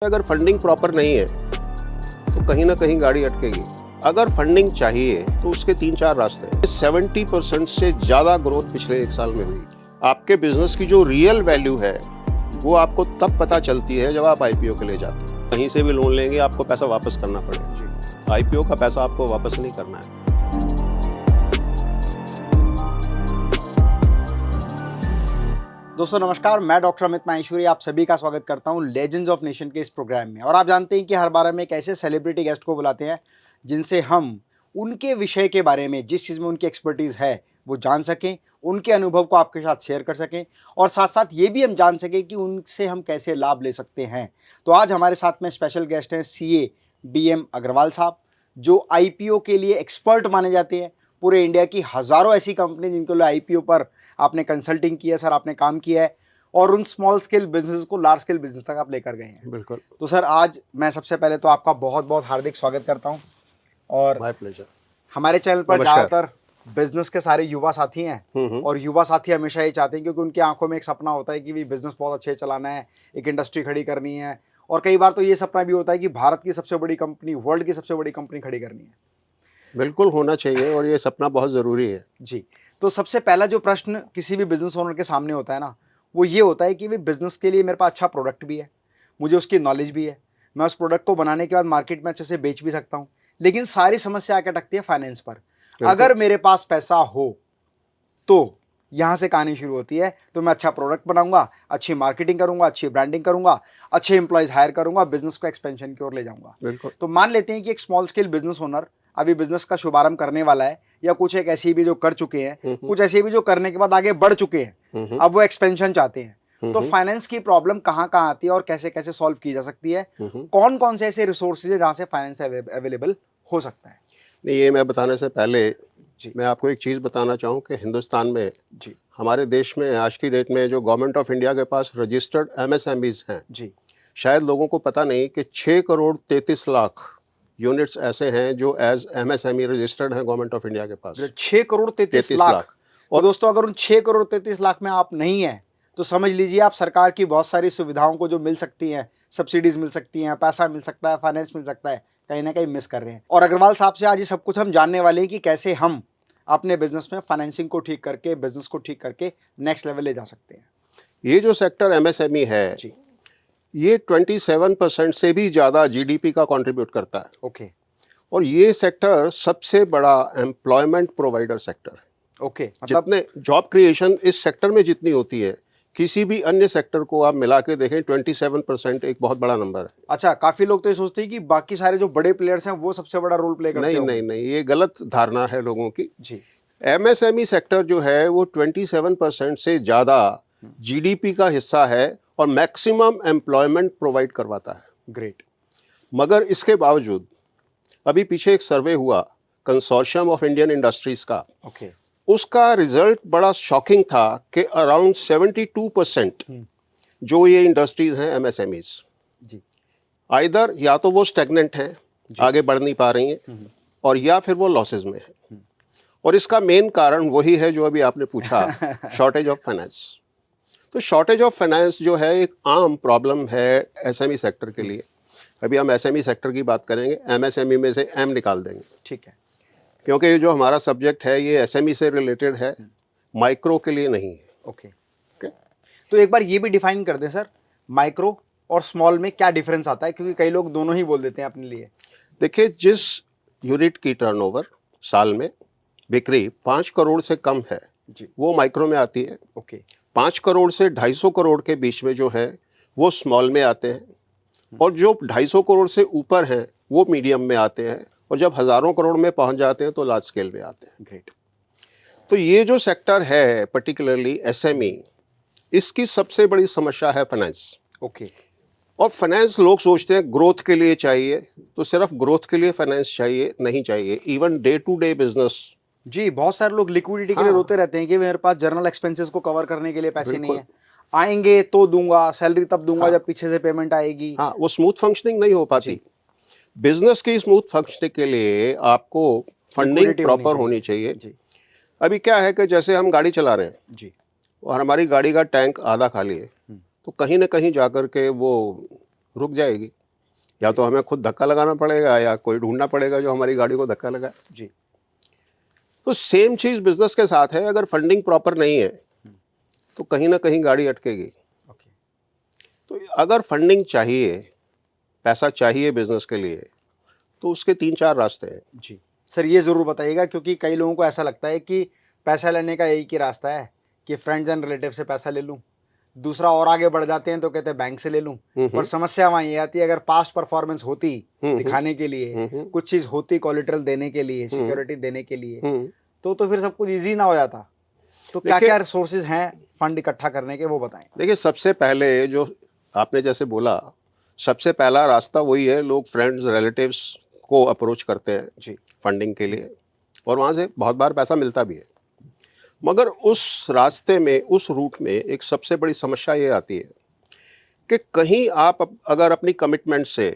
अगर funding proper नहीं है तो कहीं ना कहीं गाड़ी अटकेगी। अगर फंडिंग चाहिए तो उसके 3-4 रास्ते हैं। 70% से ज़्यादा ग्रोथ पिछले 1 साल में हुई। आपके बिजनेस की जो रियल वैल्यू है वो आपको तब पता चलती है जब आप आईपीओ के लिए जाते हैं। कहीं से भी लोन लेंगे आपको पैसा वापस करना पड़ेगा। आईपीओ का पैसा आपको वापस नहीं करना है। दोस्तों नमस्कार, मैं डॉक्टर अमित माहेश्वरी आप सभी का स्वागत करता हूं लेजेंड्स ऑफ नेशन के इस प्रोग्राम में। और आप जानते हैं कि हर बार हम एक ऐसे सेलिब्रिटी गेस्ट को बुलाते हैं जिनसे हम उनके विषय के बारे में, जिस चीज़ में उनकी एक्सपर्टीज़ है वो जान सकें, उनके अनुभव को आपके साथ शेयर कर सकें और साथ साथ ये भी हम जान सकें कि उनसे हम कैसे लाभ ले सकते हैं। तो आज हमारे साथ में स्पेशल गेस्ट हैं सीए DM अग्रवाल साहब, जो IPO के लिए एक्सपर्ट माने जाते हैं। पूरे इंडिया की हज़ारों ऐसी कंपनी जिनके लिए IPO पर आपने कंसल्टिंग किया सर, आपने काम किया है और उन स्मॉल स्केल बिजनेस को लार्ज स्केल बिजनेस तक आप लेकर गए हैं। बिल्कुल। तो सर आज मैं सबसे पहले तो आपका बहुत बहुत हार्दिक स्वागत करता हूं। और माय प्लेजर। हमारे चैनल पर नमस्कार। ज़्यादातर बिजनेस के सारे युवा साथी हैं और युवा साथी हमेशा ये चाहते हैं क्योंकि उनकी आंखों में एक सपना होता है कि भी बिजनेस बहुत अच्छे चलाना है, एक इंडस्ट्री खड़ी करनी है और कई बार तो ये सपना भी होता है कि भारत की सबसे बड़ी कंपनी, वर्ल्ड की सबसे बड़ी कंपनी खड़ी करनी है। बिल्कुल होना चाहिए और ये सपना बहुत ज़रूरी है। जी, तो सबसे पहला जो प्रश्न किसी भी बिजनेस ओनर के सामने होता है ना, वो ये होता है कि भाई बिजनेस के लिए मेरे पास अच्छा प्रोडक्ट भी है, मुझे उसकी नॉलेज भी है, मैं उस प्रोडक्ट को बनाने के बाद मार्केट में अच्छे से बेच भी सकता हूँ, लेकिन सारी समस्या आके अटकती है फाइनेंस पर। अगर मेरे पास पैसा हो तो यहाँ से कहानी शुरू होती है। तो मैं अच्छा प्रोडक्ट बनाऊंगा, अच्छी मार्केटिंग करूंगा, अच्छी ब्रांडिंग करूंगा, अच्छे एम्प्लॉयज हायर करूंगा, बिजनेस को एक्सपेंशन की ओर ले जाऊंगा। बिल्कुल। तो मान लेते हैं कि एक स्मॉल स्केल बिजनेस ओनर अभी बिजनेस का शुभारंभ करने वाला है, या कुछ एक ऐसी भी जो कर चुके हैं, कुछ ऐसे भी जो करने के बाद आगे बढ़ चुके हैं, अब वो एक्सपेंशन चाहते हैं। तो फाइनेंस की प्रॉब्लम कहाँ कहाँ आती है और कैसे कैसे सॉल्व की जा सकती है, कौन कौन से ऐसे रिसोर्सेज है जहाँ से फाइनेंस अवेलेबल हो सकता है? नहीं, ये मैं बताने से पहले जी मैं आपको एक चीज़ बताना चाहूँ कि हिंदुस्तान में, जी हमारे देश में आज की डेट में जो गवर्नमेंट ऑफ इंडिया के पास रजिस्टर्ड MSMEs हैं, जी शायद लोगों को पता नहीं कि 6 करोड़ 33 लाख यूनिट्स ऐसे हैं जो एज MSME रजिस्टर्ड हैं गवर्नमेंट ऑफ इंडिया के पास। 6 करोड़ 33 33 लाख। लाख। तो और दोस्तों अगर उन 6 करोड़ 33 लाख में आप नहीं हैं तो समझ लीजिए आप सरकार की बहुत सारी सुविधाओं को जो मिल सकती हैं, सब्सिडीज मिल सकती हैं, पैसा मिल सकता है, फाइनेंस मिल सकता है, कहीं ना कहीं मिस कर रहे हैं। और अग्रवाल साहब से आज ये सब कुछ हम जानने वाले हैं कि कैसे हम अपने बिजनेस में फाइनेंसिंग को ठीक करके, बिजनेस को ठीक करके नेक्स्ट लेवल ले जा सकते हैं। ये जो सेक्टर MSME है, जी ये 27% से भी ज़्यादा GDP का कंट्रीब्यूट करता है। ओके और ये सेक्टर सबसे बड़ा एम्प्लॉयमेंट प्रोवाइडर सेक्टर है। ओके, मतलब जितने जॉब क्रिएशन इस सेक्टर में जितनी होती है, किसी भी अन्य सेक्टर को आप मिला के देखें, 27% एक बहुत बड़ा नंबर है। अच्छा, काफी लोग तो ये सोचते हैं कि बाकी सारे जो बड़े प्लेयर्स हैं वो सबसे बड़ा रोल प्ले करते नहीं होंगे। नहीं नहीं, ये गलत धारणा है लोगों की। जी MSME सेक्टर जो है वो 27% से ज़्यादा GDP का हिस्सा है और मैक्सिमम एम्प्लॉयमेंट प्रोवाइड करवाता है। ग्रेट। मगर इसके बावजूद अभी पीछे एक सर्वे हुआ कंसोर्शियम ऑफ इंडियन इंडस्ट्रीज का, ओके उसका रिजल्ट बड़ा शॉकिंग था कि अराउंड 72% जो ये इंडस्ट्रीज हैं MSMEs, जी आइदर या तो वो स्टेगनेंट हैं, आगे बढ़ नहीं पा रही हैं, और या फिर वो लॉसेज में हैं। और इसका मेन कारण वही है जो अभी आपने पूछा, शॉर्टेज ऑफ फाइनेंस। तो शॉर्टेज ऑफ फाइनेंस जो है एक आम प्रॉब्लम है SME सेक्टर के लिए। अभी हम SME सेक्टर की बात करेंगे, MSME में से M निकाल देंगे, ठीक है। क्योंकि ये जो हमारा सब्जेक्ट है ये SME से रिलेटेड है, माइक्रो के लिए नहीं है। Okay, okay? तो एक बार ये भी डिफाइन कर दें सर, माइक्रो और स्मॉल में क्या डिफरेंस आता है, क्योंकि कई लोग दोनों ही बोल देते हैं अपने लिए। देखिए, जिस यूनिट की टर्नओवर साल में बिक्री 5 करोड़ से कम है, जी वो माइक्रो में आती है। ओके 5 करोड़ से 250 करोड़ के बीच में जो है वो स्मॉल में आते हैं, और जो 250 करोड़ से ऊपर हैं वो मीडियम में आते हैं, और जब हज़ारों करोड़ में पहुंच जाते हैं तो लार्ज स्केल में आते हैं। ग्रेट। तो ये जो सेक्टर है पर्टिकुलरली SME, इसकी सबसे बड़ी समस्या है फाइनेंस। ओके और फाइनेंस लोग सोचते हैं ग्रोथ के लिए चाहिए, तो सिर्फ ग्रोथ के लिए फाइनेंस चाहिए नहीं चाहिए, even day to day business. जी, बहुत सारे लोग लिक्विडिटी के लिए हाँ, रोते रहते हैं कि मेरे पास जर्नल एक्सपेंसेस को कवर करने के लिए पैसे नहीं बिल्कुल। है, आएंगे तो दूंगा, सैलरी तब दूंगा हाँ जब पीछे से पेमेंट आएगी। हाँ, वो स्मूथ फंक्शनिंग नहीं हो पाती। बिजनेस की स्मूथ फंक्शनिंग के लिए आपको फंडिंग लिक्विडिटी प्रॉपर होनी चाहिए। जी अभी क्या है कि जैसे हम गाड़ी चला रहे हैं जी और हमारी गाड़ी का टैंक आधा खाली है, तो कहीं ना कहीं जाकर के वो रुक जाएगी। या तो हमें खुद धक्का लगाना पड़ेगा या कोई ढूंढना पड़ेगा जो हमारी गाड़ी को धक्का लगाए। जी। तो सेम चीज़ बिजनेस के साथ है, अगर फंडिंग प्रॉपर नहीं है तो कहीं ना कहीं गाड़ी अटकेगी। ओके। तो अगर फंडिंग चाहिए, पैसा चाहिए बिजनेस के लिए, तो उसके 3-4 रास्ते हैं। जी सर, ये ज़रूर बताइएगा, क्योंकि कई लोगों को ऐसा लगता है कि पैसा लेने का एक ही रास्ता है कि फ्रेंड्स एंड रिलेटिव से पैसा ले लूँ, दूसरा और आगे बढ़ जाते हैं तो कहते हैं बैंक से ले लूँ। पर समस्या वहाँ ये आती है, अगर पास्ट परफॉर्मेंस होती दिखाने के लिए, कुछ चीज़ होती कोलेटरल देने के लिए, सिक्योरिटी देने के लिए, तो फिर सब कुछ ईजी ना हो जाता। तो क्या क्या रिसोर्सेज हैं फंड इकट्ठा करने के, वो बताएं। देखिए, सबसे पहले जो आपने जैसे बोला, सबसे पहला रास्ता वही है, लोग फ्रेंड्स रिलेटिव्स को अप्रोच करते हैं जी फंडिंग के लिए, और वहाँ से बहुत बार पैसा मिलता भी है। मगर उस रास्ते में, उस रूट में एक सबसे बड़ी समस्या ये आती है कि कहीं आप अगर अपनी कमिटमेंट से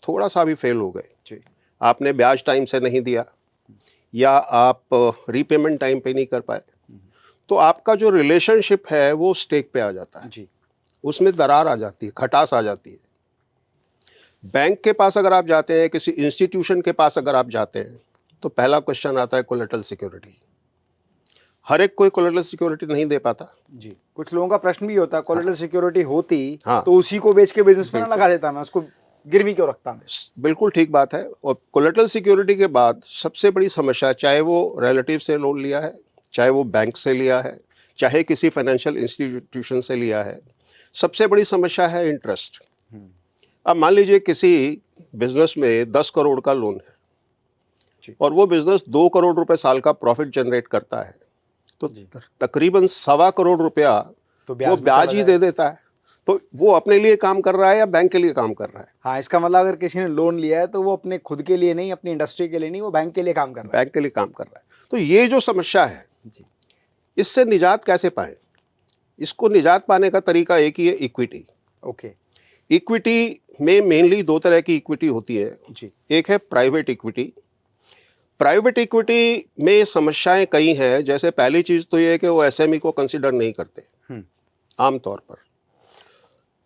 थोड़ा सा भी फेल हो गए, जी आपने ब्याज टाइम से नहीं दिया या आप रीपेमेंट टाइम पे नहीं कर पाए, तो आपका जो रिलेशनशिप है वो स्टेक पे आ जाता है। जी उसमें दरार आ जाती है, खटास आ जाती है। बैंक के पास अगर आप जाते हैं, किसी इंस्टीट्यूशन के पास अगर आप जाते हैं, तो पहला क्वेश्चन आता है कोलेटरल सिक्योरिटी। हर एक कोई कोलेटरल सिक्योरिटी नहीं दे पाता। जी, कुछ लोगों का प्रश्न भी होता है, कोलेटरल सिक्योरिटी होती हाँ, तो उसी को बेच के बिजनेस में ना लगा देता, मैं उसको गिरवी क्यों रखता मैं। बिल्कुल ठीक बात है। और कोलेटरल सिक्योरिटी के बाद सबसे बड़ी समस्या, चाहे वो रिलेटिव से लोन लिया है, चाहे वो बैंक से लिया है, चाहे किसी फाइनेंशियल इंस्टीट्यूशन से लिया है, सबसे बड़ी समस्या है इंटरेस्ट। अब मान लीजिए किसी बिजनेस में 10 करोड़ का लोन है और वो बिजनेस 2 करोड़ रुपए साल का प्रॉफिट जनरेट करता है, तो तकरीबन 1.25 करोड़ रुपया तो वो ब्याज ही दे देता है। तो वो अपने लिए काम कर रहा है या बैंक के लिए काम कर रहा है? हाँ, इसका मतलब अगर किसी ने लोन लिया है तो वो अपने खुद के लिए नहीं, अपनी इंडस्ट्री के लिए नहीं, वो बैंक के लिए काम कर रहा है। बैंक के लिए काम कर रहा है। तो ये जो समस्या है, इससे निजात कैसे पाए? इसको निजात पाने का तरीका एक ही है, इक्विटी। ओके। इक्विटी में मेनली 2 तरह की इक्विटी होती है जी। एक है प्राइवेट इक्विटी। प्राइवेट इक्विटी में समस्याएं कई हैं। जैसे पहली चीज तो ये है कि वो एसएमई को कंसिडर नहीं करते आमतौर पर।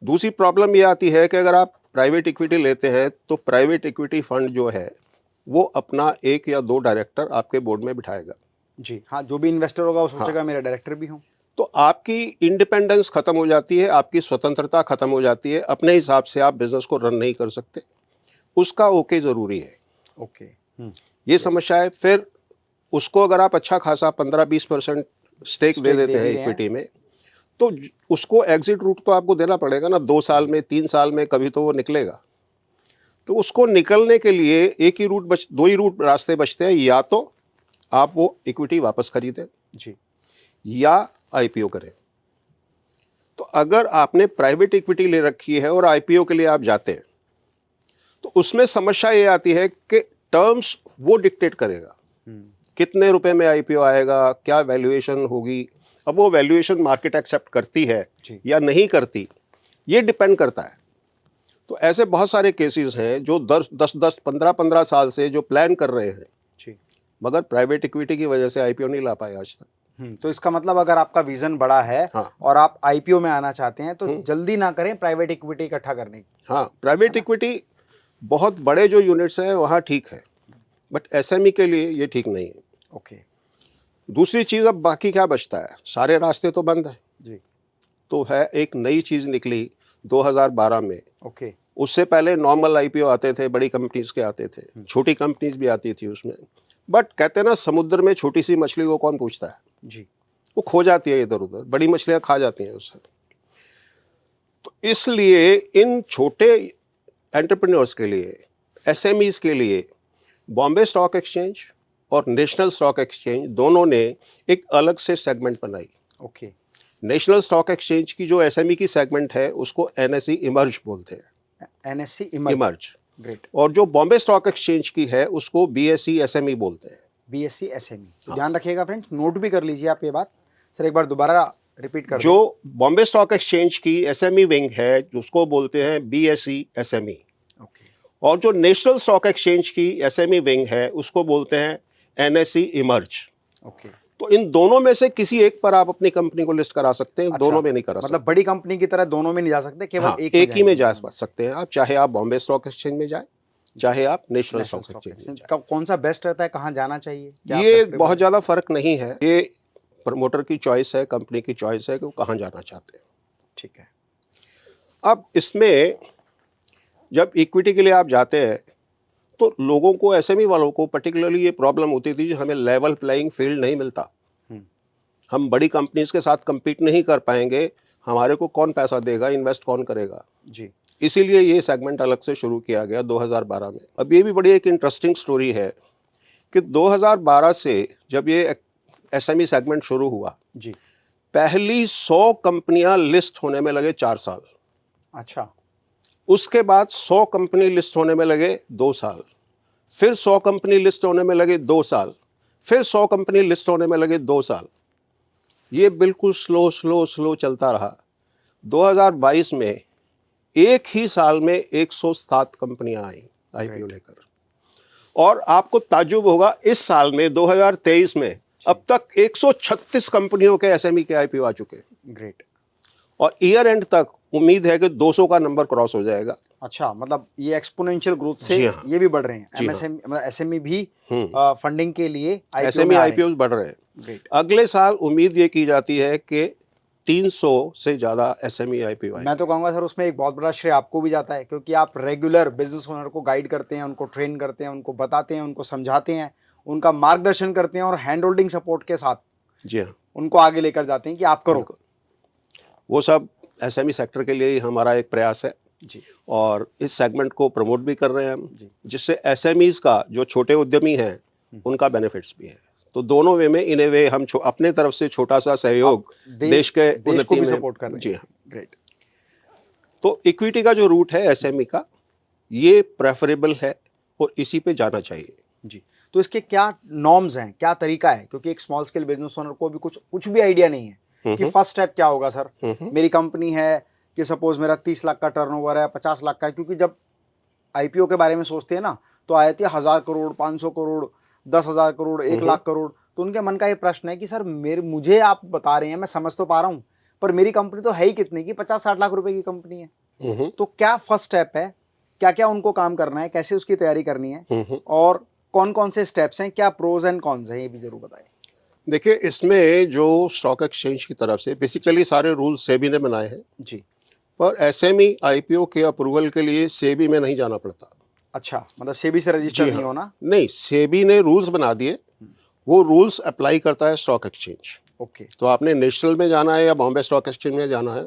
दूसरी प्रॉब्लम ये आती है कि अगर आप प्राइवेट इक्विटी लेते हैं तो प्राइवेट इक्विटी फंड जो है वो अपना 1 या 2 डायरेक्टर आपके बोर्ड में बिठाएगा। जी हाँ, जो भी इन्वेस्टर होगा वो सोचेगा मेरा डायरेक्टर भी हूँ। तो आपकी इंडिपेंडेंस खत्म हो जाती है, आपकी स्वतंत्रता खत्म हो जाती है। अपने हिसाब से आप बिजनेस को रन नहीं कर सकते। उसका ओके जरूरी है। ओके। ये समस्या है। फिर उसको अगर आप अच्छा खासा 15-20% स्टेक दे देते हैं इक्विटी में, तो उसको एग्जिट रूट तो आपको देना पड़ेगा ना। 2 साल में, 3 साल में कभी तो वो निकलेगा। तो उसको निकलने के लिए एक ही रूट 2 ही रूट रास्ते बचते हैं। या तो आप वो इक्विटी वापस खरीदें जी, या आईपीओ करें। तो अगर आपने प्राइवेट इक्विटी ले रखी है और आईपीओ के लिए आप जाते हैं, तो उसमें समस्या ये आती है कि टर्म्स वो डिक्टेट करेगा, कितने रुपए में आईपीओ आएगा, क्या वैल्यूएशन होगी। अब वो वैल्यूएशन मार्केट एक्सेप्ट करती है या नहीं करती, ये डिपेंड करता है। तो ऐसे बहुत सारे केसेस हैं जो 10-10, 15-15 साल से जो प्लान कर रहे हैं जी, मगर प्राइवेट इक्विटी की वजह से आईपीओ नहीं ला पाए आज तक। तो इसका मतलब अगर आपका विजन बड़ा है और आप आईपीओ में आना चाहते हैं तो जल्दी ना करें प्राइवेट इक्विटी इकट्ठा करने की। हाँ, प्राइवेट इक्विटी बहुत बड़े जो यूनिट्स हैं वहाँ ठीक है, बट एसएमई के लिए ये ठीक नहीं है। ओके। दूसरी चीज़, अब बाकी क्या बचता है? सारे रास्ते तो बंद हैं जी। तो है एक नई चीज़ निकली 2012 में। ओके। उससे पहले नॉर्मल आईपीओ आते थे, बड़ी कंपनीज के आते थे, छोटी कंपनीज भी आती थी उसमें। बट कहते हैं ना, समुद्र में छोटी सी मछली को कौन पूछता है? जी। वो खो जाती है इधर उधर, बड़ी मछलियाँ खा जाती हैं उससे। तो इसलिए इन छोटे एंटरप्रेन्योर्स के लिए, एसएमईज के लिए बॉम्बे स्टॉक एक्सचेंज और नेशनल स्टॉक एक्सचेंज दोनों ने एक अलग से सेगमेंट बनाई। ओके। नेशनल स्टॉक एक्सचेंज की जो एसएमई की सेगमेंट है उसको एनएसई इमर्ज बोलते हैं। NSE emerge. ग्रेट। और जो बॉम्बे स्टॉक एक्सचेंज की है उसको बीएसई एसएमई बोलते हैं। बीएसई एसएमई, तो ध्यान रखिएगा फ्रेंड्स, नोट भी कर लीजिए आप ये बात। सर एक बार दोबारा रिपीट कर जो बॉम्बे स्टॉक एक्सचेंज की एसएमई विंग है उसको बोलते हैं बीएसई एसएमई। ओके। और जो नेशनल स्टॉक एक्सचेंज की एसएमई विंग है उसको बोलते हैं एनएसई इमर्ज। ओके। तो इन दोनों में से किसी एक पर आप अपनी कंपनी को लिस्ट करा सकते हैं, दोनों में नहीं करा मतलब बड़ी कंपनी की तरह दोनों में नहीं जा सकते, केवल हाँ, एक एक ही में जा जाएंगे। सकते हैं आप, चाहे आप बॉम्बे स्टॉक एक्सचेंज में जाए, चाहे आप national national stock stock exchange में एक्सचेंज जाए। कौन सा बेस्ट रहता है, कहाँ जाना चाहिए, क्या ये preferable बहुत है? ज़्यादा फर्क नहीं है, ये प्रमोटर की चॉइस है, कंपनी की चॉइस है कि वो कहाँ जाना चाहते हैं। ठीक है। अब इसमें जब इक्विटी के लिए आप जाते हैं तो लोगों को, एसएमई वालों को पर्टिकुलरली ये प्रॉब्लम होती थी कि हमें लेवल प्लेइंग फील्ड नहीं मिलता, हम्म, हम बड़ी कंपनीज के साथ compete नहीं कर पाएंगे, हमारे को कौन पैसा देगा, इन्वेस्ट कौन करेगा। जी। इसीलिए ये सेगमेंट अलग से शुरू किया गया 2012 में। अब ये भी बड़ी एक इंटरेस्टिंग स्टोरी है कि 2012 से जब ये एसएमई सेगमेंट शुरू हुआ, जी। पहली 100 कंपनियां लिस्ट होने में लगे 4 साल, अच्छा। उसके बाद 100 कंपनी लिस्ट होने में लगे 2 साल, फिर 100 कंपनी लिस्ट होने में लगे 2 साल, फिर 100 कंपनी लिस्ट होने में लगे 2 साल। ये बिल्कुल स्लो स्लो स्लो चलता रहा। 2022 में एक ही साल में 107 कंपनियां आई आईपीओ लेकर, और आपको ताज्जुब होगा इस साल में 2023 में अब तक 136 कंपनियों के एसएमई के आईपीओ आ चुके हैं। ग्रेट। और ईयर एंड तक उम्मीद है कि 200 का नंबर क्रॉस हो जाएगा। अच्छा, मतलब ये एक्सपोनेंशियल ग्रोथ से जी हाँ। ये भी बढ़ रहे हैं, जी हाँ। एमएसएमई मतलब एसएमई भी फंडिंग के लिए आईपीओ एसएमई में आ रहे आईपीओ हैं। बढ़ रहे हैं। ग्रेट। अगले साल उम्मीद ये की जाती है कि 300 से ज्यादा एसएमई आईपीओ मैं तो कहूँगा सर उसमें एक बहुत बड़ा श्रेय आपको भी जाता है, क्योंकि आप रेगुलर बिजनेस ओनर को गाइड करते हैं, उनको ट्रेन करते हैं, उनको बताते हैं, उनको समझाते हैं, उनका मार्गदर्शन करते हैं और हैंड होल्डिंग सपोर्ट के साथ जी हाँ, उनको आगे लेकर जाते हैं कि आप करो। बिल्कुल। वो सब एसएमई सेक्टर के लिए ही हमारा एक प्रयास है, जी। और इस सेगमेंट को प्रमोट भी कर रहे हैं हम, जी। जिससे एसएमईज का, जो छोटे उद्यमी हैं, उनका बेनिफिट्स भी है। तो दोनों वे में, इन ए वे हम अपने तरफ से छोटा सा सहयोग देश के देश को उन्नति भी में। सपोर्ट कर रहे हैं। जी हाँ। ग्रेट। तो इक्विटी का जो रूट है एसएमई का, ये प्रेफरेबल है और इसी पे जाना चाहिए। जी। तो इसके क्या नॉर्म्स हैं, क्या तरीका है, क्योंकि एक स्मॉल स्केल बिजनेस ओनर को भी कुछ भी आइडिया नहीं है कि फर्स्ट स्टेप क्या होगा। सर मेरी कंपनी है कि सपोज मेरा 30 लाख का टर्नओवर है, 50 लाख का है, क्योंकि जब आईपीओ के बारे में सोचते हैं ना तो आती है 1000 करोड़, 500 करोड़, 10,000 करोड़, 1 लाख करोड़। तो उनके मन का ये प्रश्न है कि सर मुझे आप बता रहे हैं, मैं समझ तो पा रहा हूँ, पर मेरी कंपनी तो है ही कितने की, 50-60 लाख रुपए की कंपनी है। तो क्या फर्स्ट स्टेप है, क्या क्या उनको काम करना है, कैसे उसकी तैयारी करनी है, और कौन कौन से स्टेप्स हैं, क्या प्रोज एंड कॉन्स हैं, ये भी जरूर बताएं। देखिए, इसमें जो स्टॉक एक्सचेंज की तरफ से बेसिकली सारे रूल सेबी ने बनाए हैं, जी। पर एसएमई आईपीओ के अप्रूवल के लिए सेबी में नहीं जाना पड़ता। अच्छा, मतलब सेबी से रजिस्टर नहीं होना। नहीं, सेबी ने रूल्स बना दिए, वो रूल्स अप्लाई करता है स्टॉक एक्सचेंज। ओके। तो आपने नेशनल में जाना है या बॉम्बे स्टॉक एक्सचेंज में जाना है,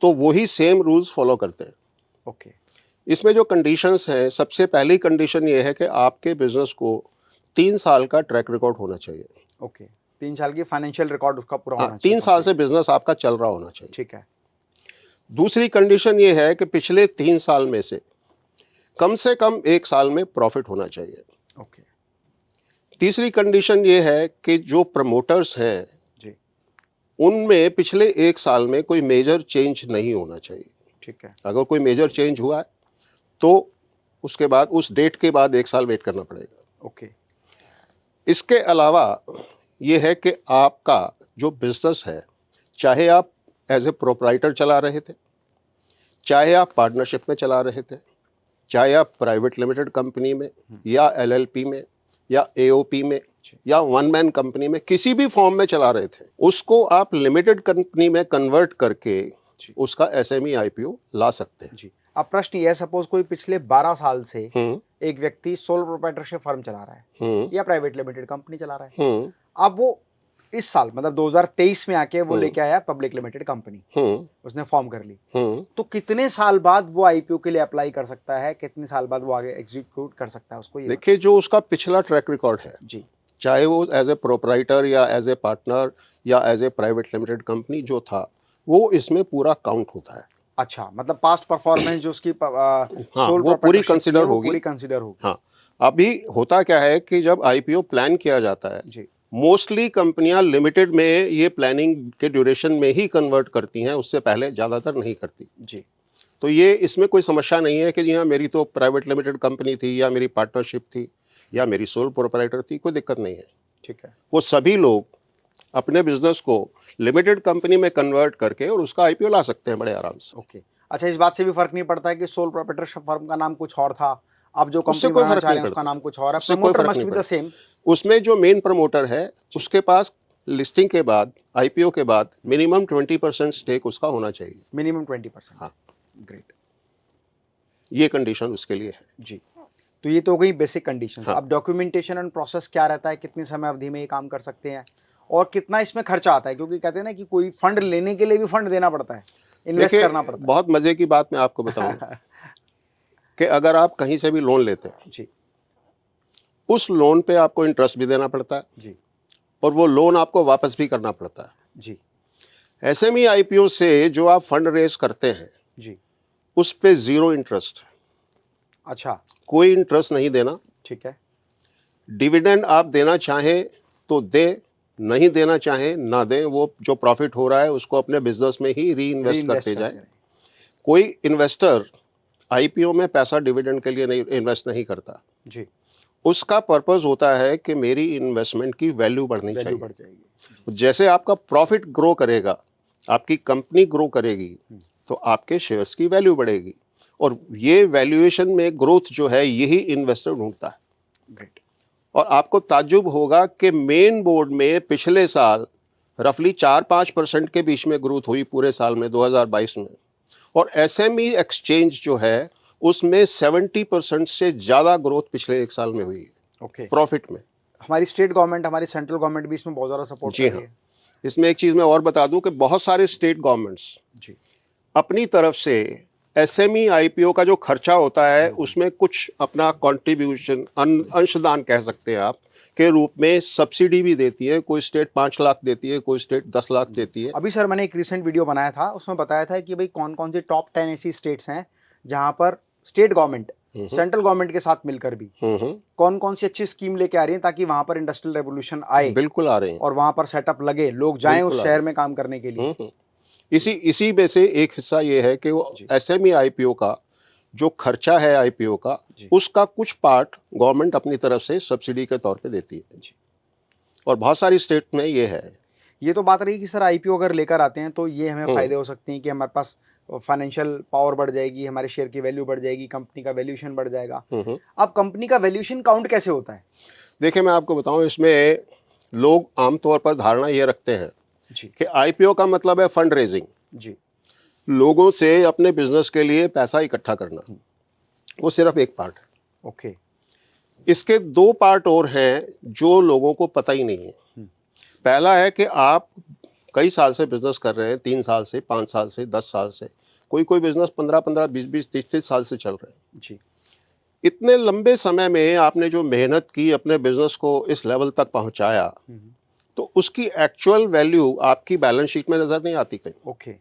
तो वही सेम रूल्स फॉलो करते हैं। ओके। इसमें जो कंडीशंस हैं, सबसे पहली कंडीशन ये है कि आपके बिजनेस को 3 साल का ट्रैक रिकॉर्ड होना चाहिए। ओके, 3 साल की फाइनेंशियल रिकॉर्ड उसका पूरा होना 3 चाहिए। साल से बिजनेस आपका चल रहा होना चाहिए। ठीक है। दूसरी कंडीशन ये है कि पिछले 3 साल में से कम 1 साल में प्रॉफिट होना चाहिए। ओके। तीसरी कंडीशन ये है कि जो प्रमोटर्स हैं, जी। उनमें पिछले 1 साल में कोई मेजर चेंज नहीं होना चाहिए। ठीक है। अगर कोई मेजर चेंज हुआ है तो उसके बाद, उस डेट के बाद 1 साल वेट करना पड़ेगा। ओके। इसके अलावा ये है कि आपका जो बिजनेस है, चाहे आप एज ए प्रोप्राइटर चला रहे थे, चाहे आप पार्टनरशिप में चला रहे थे, चाहे आप प्राइवेट लिमिटेड कंपनी में या एलएलपी में या एओपी में या वन मैन कंपनी में, किसी भी फॉर्म में चला रहे थे, उसको आप लिमिटेड कंपनी में कन्वर्ट करके उसका एसएमई आईपीओ ला सकते हैं। जी। अब प्रश्न ये है, सपोज कोई पिछले 12 साल से एक व्यक्ति सोल प्रोप्राइटरशिप फर्म चला रहा है या प्राइवेट लिमिटेड कंपनी चला रहा है, अब वो इस साल मतलब 2023 में आके वो लेके आया पब्लिक लिमिटेड कंपनी, उसने फॉर्म कर ली, तो कितने साल बाद वो आईपीओ के लिए अप्लाई कर सकता है, कितने साल बाद वो आगे एग्जीक्यूट कर सकता है उसको? ये देखिए, जो उसका पिछला ट्रैक रिकॉर्ड है जी, चाहे वो एज ए प्रोप्राइटर या एज ए पार्टनर या as a private limited company जो था, वो इसमें पूरा काउंट होता है। अच्छा, मतलब पास्ट परफॉर्मेंस जो उसकी सोल वो पूरी कंसिडर होगी। पूरी कंसिडर होगी। हाँ, अभी होता क्या है कि जब आईपीओ प्लान किया जाता है, जी, मोस्टली कंपनियां लिमिटेड में ये प्लानिंग के ड्यूरेशन में ही कन्वर्ट करती हैं, उससे पहले ज़्यादातर नहीं करती। जी, तो ये इसमें कोई समस्या नहीं है कि जी हाँ, मेरी तो प्राइवेट लिमिटेड कंपनी थी या मेरी पार्टनरशिप थी या मेरी सोल प्रोप्राइटर थी, कोई दिक्कत नहीं है। ठीक है। वो सभी लोग अपने बिजनेस को लिमिटेड कंपनी में कन्वर्ट करके और उसका आईपीओ ला सकते हैं बड़े आराम से। ओके। अच्छा, इस बात से भी फर्क नहीं पड़ता है कि सोल प्रोप्राइटरशिप फर्म का नाम कुछ और था, अब जो उससे कंपनी कोई बनाना फर्क चाह नहीं रहे हैं उसका पड़ता, नाम कुछ और है, उससे कोई प्रमोटर फर्क मस्ट नहीं बी द पड़ता। सेम। उसमें जो मेन प्रमोटर है उसके पास लिस्टिंग के बाद, आईपीओ के बाद मिनिमम 20% स्टेक उसका होना चाहिए। मिनिमम 20%। हाँ, ग्रेट। ये कंडीशन उसके लिए है। जी। तो ये तो हो गई बेसिक कंडीशंस। हाँ। अब डॉक्यूमेंटेशन एंड प्रोसेस क्या रहता है, कितनी समय अवधि में ये काम कर सकते हैं और कितना इसमें खर्चा आता है, क्योंकि कहते हैं ना कि कोई फंड लेने के लिए भी फंड देना पड़ता है, इन्वेस्ट देखिए, करना पड़ता बहुत मजे की बात मैं आपको बताऊंगा है। कि अगर आप कहीं से भी लोन लेते हैं, जी उस लोन पे आपको इंटरेस्ट भी देना पड़ता है जी और वो लोन आपको वापस भी करना पड़ता है। जी एसएमई आईपीओ से जो आप फंड रेज करते हैं जी। उस पे जीरो इंटरेस्ट, अच्छा, कोई इंटरेस्ट नहीं देना। ठीक है। डिविडेंड आप देना चाहें तो दें, नहीं देना चाहें ना दें, वो जो प्रॉफिट हो रहा है उसको अपने बिजनेस में ही री इन्वेस्ट रीइन्वेस्ट करते जाएं। करते रहे। कोई इन्वेस्टर आईपीओ में पैसा डिविडेंड के लिए नहीं इन्वेस्ट नहीं करता। जी, उसका पर्पस होता है कि मेरी इन्वेस्टमेंट की वैल्यू बढ़नी वैल्यू बढ़ चाहिए। जाएगी। जैसे आपका प्रॉफिट ग्रो करेगा, आपकी कंपनी ग्रो करेगी, तो आपके शेयर्स की वैल्यू बढ़ेगी और ये वैल्यूएशन में ग्रोथ जो है यही इन्वेस्टर ढूंढता है। ग्रेट। और आपको ताज्जुब होगा कि मेन बोर्ड में पिछले साल रफली 4-5% के बीच में ग्रोथ हुई पूरे साल में 2022 में, और एसएमई एक्सचेंज जो है उसमें 70% से ज़्यादा ग्रोथ पिछले एक साल में हुई है ओके। प्रॉफिट में। हमारी स्टेट गवर्नमेंट, हमारी सेंट्रल गवर्नमेंट भी इसमें बहुत ज़्यादा सपोर्ट जी कर रही हाँ, है। इसमें एक चीज़ मैं और बता दूं कि बहुत सारे स्टेट गवर्नमेंट्स जी अपनी तरफ से एसएमई आईपीओ का जो खर्चा होता है उसमें कुछ अपना कंट्रीब्यूशन, अंशदान कह सकते हैं आप, के रूप में सब्सिडी भी देती है। कोई स्टेट 5 लाख देती है, कोई स्टेट 10 लाख देती है। अभी सर मैंने एक रिसेंट वीडियो बनाया था, उसमें बताया था कि भाई कौन कौन से टॉप 10 ऐसी स्टेट्स हैं जहां पर स्टेट गवर्नमेंट सेंट्रल गवर्नमेंट के साथ मिलकर भी कौन कौन सी अच्छी स्कीम लेके आ रही है ताकि वहां पर इंडस्ट्रियल रेवोल्यूशन आए बिल्कुल आ रहे हैं, और वहां पर सेटअप लगे, लोग जाएं बिल्कुल उस आ शहर रहे में काम करने के लिए। हैं। इसी में से एक हिस्सा ये है कि वो जी। एसएमई आईपीओ का जो खर्चा है आईपीओ का, जी। उसका कुछ पार्ट गवर्नमेंट अपनी तरफ से सब्सिडी के तौर पे देती है। जी। और बहुत सारी स्टेट में ये है। ये तो बात रही कि सर आईपीओ अगर लेकर आते हैं तो ये हमें फायदे हो सकते हैं कि हमारे पास फाइनेंशियल पावर बढ़ जाएगी, हमारे शेयर की वैल्यू बढ़ जाएगी, कंपनी का वैल्यूएशन बढ़ जाएगा। अब कंपनी का वैल्यूएशन काउंट कैसे होता है? देखिए, मैं आपको बताऊं, इसमें लोग आमतौर पर धारणा ये रखते हैं जी कि आईपीओ का मतलब है फंड रेजिंग, जी लोगों से अपने बिजनेस के लिए पैसा इकट्ठा करना। वो सिर्फ एक पार्ट है। ओके। इसके दो पार्ट और हैं जो लोगों को पता ही नहीं है। पहला है कि आप कई साल से बिजनेस कर रहे हैं, 3 साल से, 5 साल से, 10 साल से, कोई बिजनेस 15-15, 20-20, 30-30 साल से चल रहे हैं। जी इतने लंबे समय में आपने जो मेहनत की, अपने बिजनेस को इस लेवल तक पहुंचाया, तो उसकी एक्चुअल वैल्यू आपकी बैलेंस शीट में नजर नहीं आती कहीं। ओके।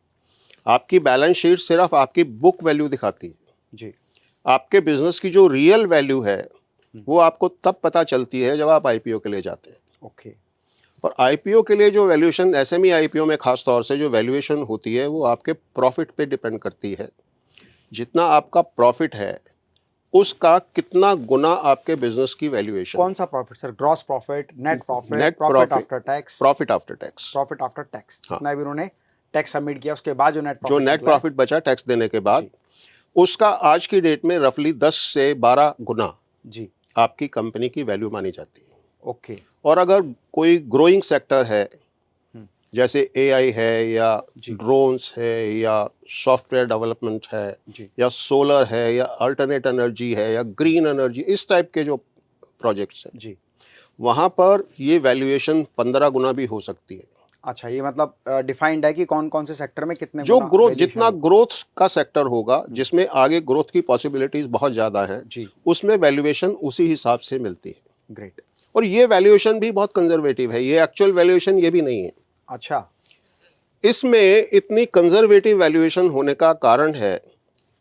आपकी बैलेंस शीट सिर्फ आपकी बुक वैल्यू दिखाती है। जी आपके बिजनेस की जो रियल वैल्यू है वो आपको तब पता चलती है जब आप आईपीओ के लिए जाते हैं। ओके। और आईपीओ के लिए जो वैल्यूएशन, एसएमई आईपीओ में खास तौर से जो वैल्यूएशन होती है वो आपके प्रॉफिट पे डिपेंड करती है। जितना आपका प्रॉफिट है उसका कितना गुना आपके बिजनेस की वैल्यूएशन। कौन सा profit sir? Gross profit, net profit, net profit after tax? Profit after tax. Profit after tax, हाँ। जितना भी उन्होंने टैक्स सबमिट किया उसके बाद जो नेट जो प्रॉफिट नेट निकला है। प्रॉफिट बचा टैक्स देने के बाद, जी उसका आज की डेट में रफली 10 से 12 गुना जी। आपकी कंपनी की वैल्यू मानी जाती है। ओके। और अगर कोई ग्रोइंग सेक्टर है, जैसे एआई है या जी। ड्रोन्स है या सॉफ्टवेयर डेवलपमेंट है जी या सोलर है या अल्टरनेट एनर्जी है या ग्रीन एनर्जी, इस टाइप के जो प्रोजेक्ट्स हैं, जी। वहाँ पर ये वैल्यूएशन 15 गुना भी हो सकती है। अच्छा, ये मतलब डिफाइंड है कि कौन कौन से सेक्टर में कितने जो गुना ग्रोथ, valuation जितना होगा। ग्रोथ का सेक्टर होगा, जिसमें आगे ग्रोथ की पॉसिबिलिटीज बहुत ज़्यादा हैं, जी उसमें वैल्यूएशन उसी हिसाब से मिलती है। ग्रेट। और ये वैल्यूएशन भी बहुत कंजर्वेटिव है, ये एक्चुअल वैल्यूएशन ये भी नहीं है। अच्छा। इसमें इतनी कंजर्वेटिव वैल्यूएशन होने का कारण है